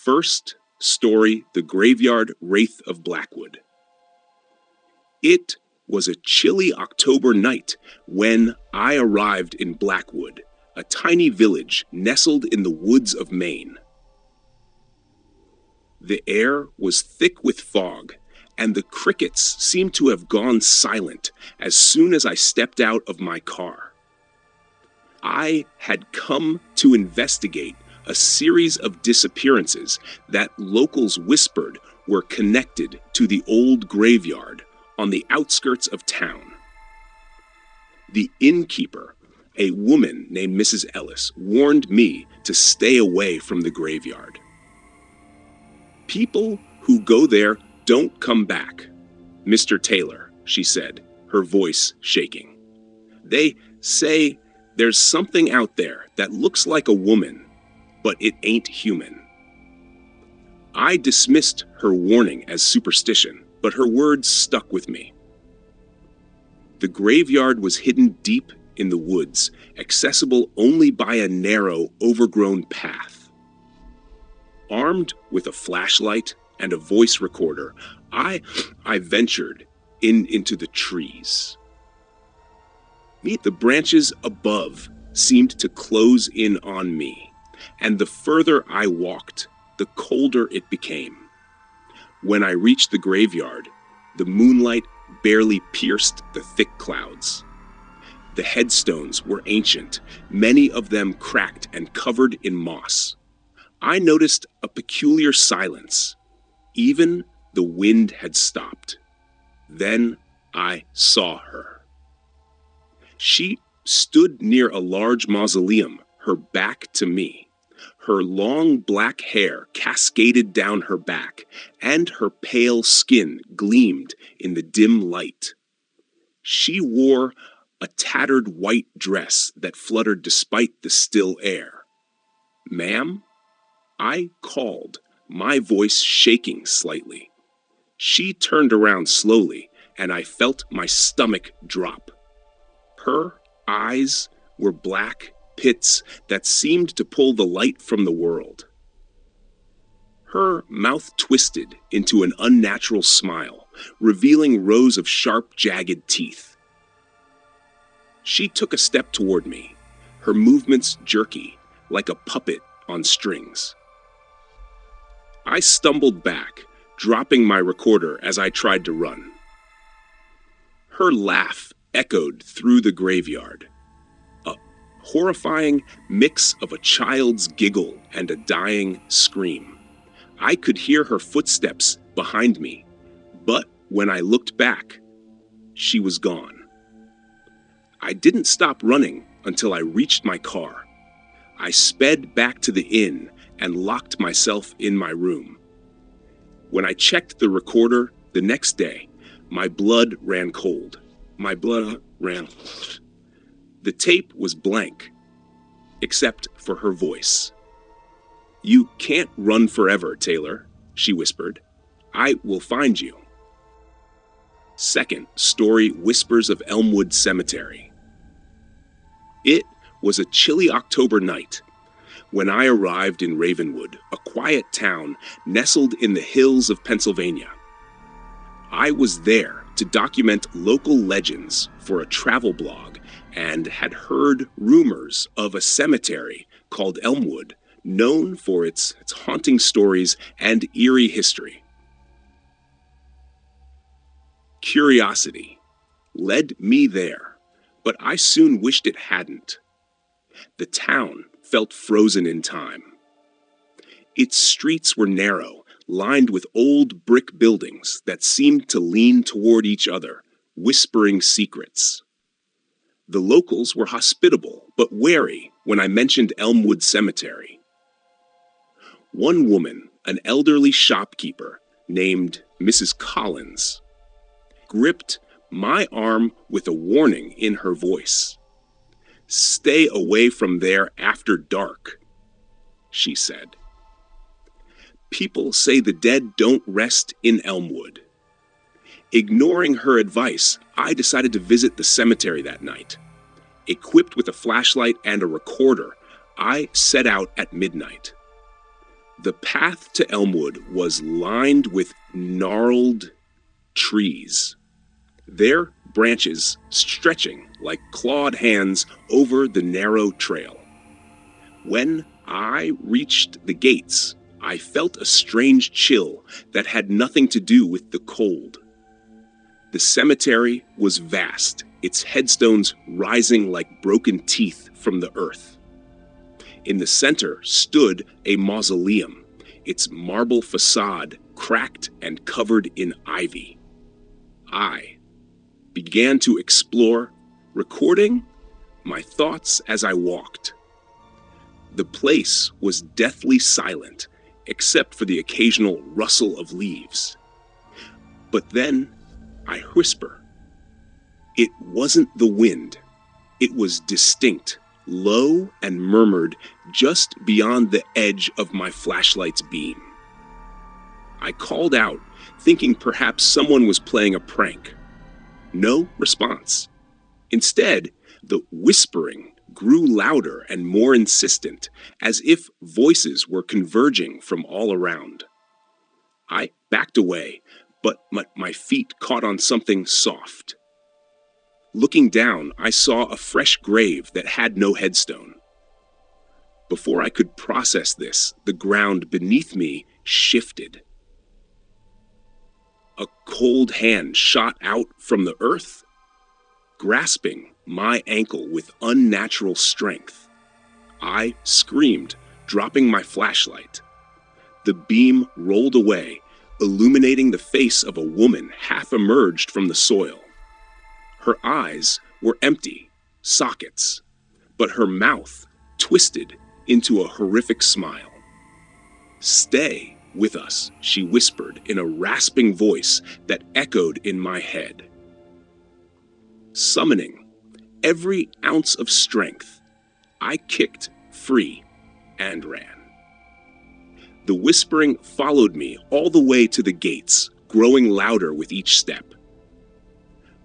First story, The Graveyard Wraith of Blackwood. It was a chilly October night when I arrived in Blackwood, a tiny village nestled in the woods of Maine. The air was thick with fog, and the crickets seemed to have gone silent as soon as I stepped out of my car. I had come to investigate a series of disappearances that locals whispered were connected to the old graveyard on the outskirts of town. The innkeeper, a woman named Mrs. Ellis, warned me to stay away from the graveyard. People who go there don't come back, Mr. Taylor, she said, her voice shaking. They say there's something out there that looks like a woman, but it ain't human. I dismissed her warning as superstition, but her words stuck with me. The graveyard was hidden deep in the woods, accessible only by a narrow, overgrown path. Armed with a flashlight and a voice recorder, I ventured into the trees. The branches above seemed to close in on me, and the further I walked, the colder it became. When I reached the graveyard, the moonlight barely pierced the thick clouds. The headstones were ancient, many of them cracked and covered in moss. I noticed a peculiar silence. Even the wind had stopped. Then I saw her. She stood near a large mausoleum, her back to me. Her long black hair cascaded down her back, and her pale skin gleamed in the dim light. She wore a tattered white dress that fluttered despite the still air. "Ma'am?" I called, my voice shaking slightly. She turned around slowly, and I felt my stomach drop. Her eyes were black pits that seemed to pull the light from the world. Her mouth twisted into an unnatural smile, revealing rows of sharp, jagged teeth. She took a step toward me, her movements jerky, like a puppet on strings. I stumbled back, dropping my recorder as I tried to run. Her laugh echoed through the graveyard, a horrifying mix of a child's giggle and a dying scream. I could hear her footsteps behind me, but when I looked back, she was gone. I didn't stop running until I reached my car. I sped back to the inn and locked myself in my room. When I checked the recorder the next day, my blood ran cold. The tape was blank, except for her voice. "You can't run forever, Taylor," she whispered. "I will find you." Second story, Whispers of Elmwood Cemetery. It was a chilly October night when I arrived in Ravenwood, a quiet town nestled in the hills of Pennsylvania. I was there to document local legends for a travel blog and had heard rumors of a cemetery called Elmwood, known for its haunting stories and eerie history. Curiosity led me there, but I soon wished it hadn't. The town felt frozen in time. Its streets were narrow, lined with old brick buildings that seemed to lean toward each other, whispering secrets. The locals were hospitable, but wary when I mentioned Elmwood Cemetery. One woman, an elderly shopkeeper named Mrs. Collins, gripped my arm with a warning in her voice. "Stay away from there after dark," she said. "People say the dead don't rest in Elmwood." Ignoring her advice, I decided to visit the cemetery that night. Equipped with a flashlight and a recorder, I set out at midnight. The path to Elmwood was lined with gnarled trees, their branches stretching like clawed hands over the narrow trail. When I reached the gates, I felt a strange chill that had nothing to do with the cold. The cemetery was vast, its headstones rising like broken teeth from the earth. In the center stood a mausoleum, its marble facade cracked and covered in ivy. I began to explore, recording my thoughts as I walked. The place was deathly silent, except for the occasional rustle of leaves. But then I whisper. It wasn't the wind. It was distinct, low, and murmured just beyond the edge of my flashlight's beam. I called out, thinking perhaps someone was playing a prank. No response. Instead, the whispering grew louder and more insistent, as if voices were converging from all around. I backed away, but my feet caught on something soft. Looking down, I saw a fresh grave that had no headstone. Before I could process this, the ground beneath me shifted. A cold hand shot out from the earth, grasping my ankle with unnatural strength. I screamed, dropping my flashlight. The beam rolled away, illuminating the face of a woman half emerged from the soil. Her eyes were empty, sockets, but her mouth twisted into a horrific smile. "Stay with us," she whispered in a rasping voice that echoed in my head. Summoning every ounce of strength, I kicked free and ran. The whispering followed me all the way to the gates, growing louder with each step.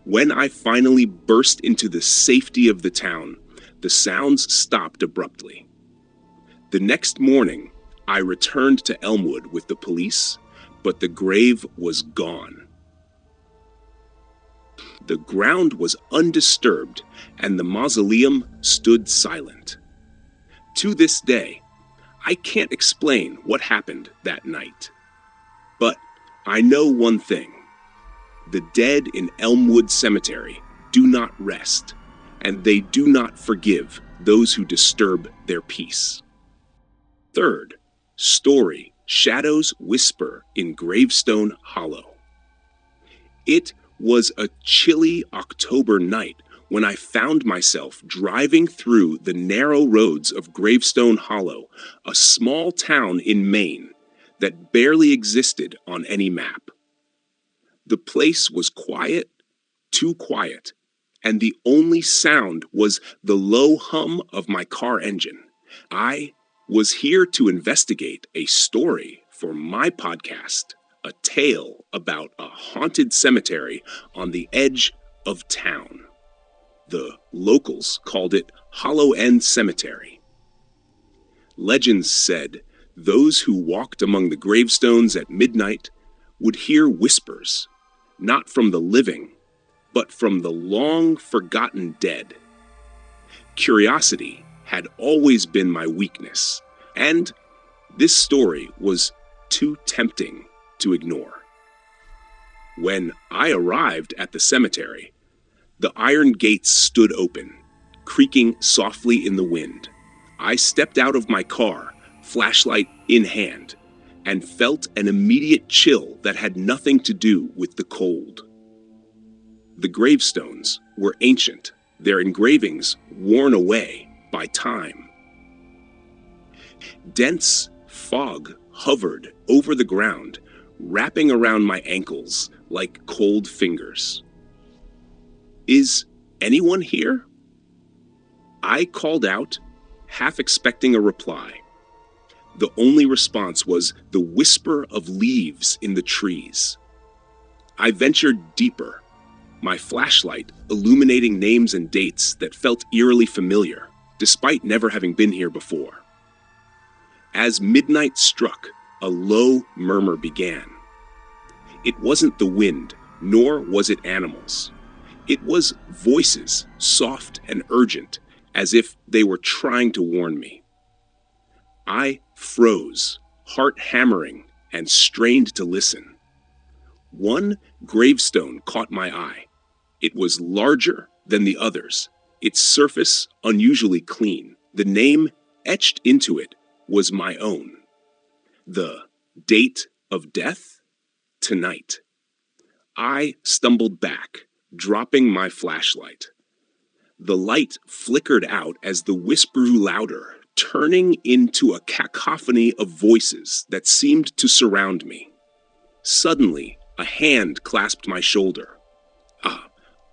When I finally burst into the safety of the town, the sounds stopped abruptly. The next morning, I returned to Elmwood with the police, but the grave was gone. The ground was undisturbed, and the mausoleum stood silent. To this day, I can't explain what happened that night. But I know one thing. The dead in Elmwood Cemetery do not rest, and they do not forgive those who disturb their peace. Third story, Shadows Whisper in Gravestone Hollow. It was a chilly October night when I found myself driving through the narrow roads of Gravestone Hollow, a small town in Maine that barely existed on any map. The place was quiet, too quiet, and the only sound was the low hum of my car engine. I was here to investigate a story for my podcast, a tale about a haunted cemetery on the edge of town. The locals called it Hollow End Cemetery. Legends said those who walked among the gravestones at midnight would hear whispers, not from the living, but from the long-forgotten dead. Curiosity had always been my weakness, and this story was too tempting to ignore. When I arrived at the cemetery, the iron gates stood open, creaking softly in the wind. I stepped out of my car, flashlight in hand, and felt an immediate chill that had nothing to do with the cold. The gravestones were ancient, their engravings worn away by time. Dense fog hovered over the ground, wrapping around my ankles like cold fingers. "Is anyone here?" I called out, half expecting a reply. The only response was the whisper of leaves in the trees. I ventured deeper, my flashlight illuminating names and dates that felt eerily familiar, despite never having been here before. As midnight struck, a low murmur began. It wasn't the wind, nor was it animals. It was voices, soft and urgent, as if they were trying to warn me. I froze, heart hammering, and strained to listen. One gravestone caught my eye. It was larger than the others, its surface unusually clean. The name etched into it was my own. The date of death? Tonight. I stumbled back, dropping my flashlight. The light flickered out as the whisper grew louder, turning into a cacophony of voices that seemed to surround me. Suddenly, a hand clasped my shoulder.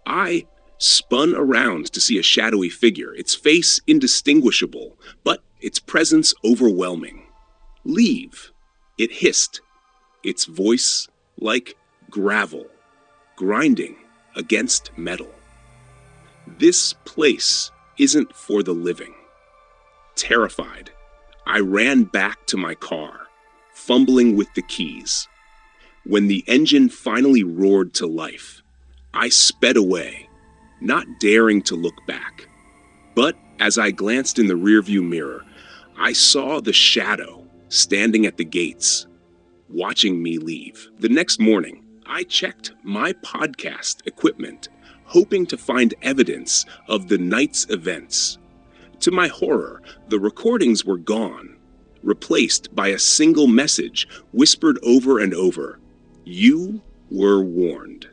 I spun around to see a shadowy figure, its face indistinguishable, but its presence overwhelming. "Leave," it hissed, its voice like gravel, grinding against metal. "This place isn't for the living." Terrified, I ran back to my car, fumbling with the keys. When the engine finally roared to life, I sped away, not daring to look back. But as I glanced in the rearview mirror, I saw the shadow standing at the gates, watching me leave. The next morning, I checked my podcast equipment, hoping to find evidence of the night's events. To my horror, the recordings were gone, replaced by a single message whispered over and over: "You were warned."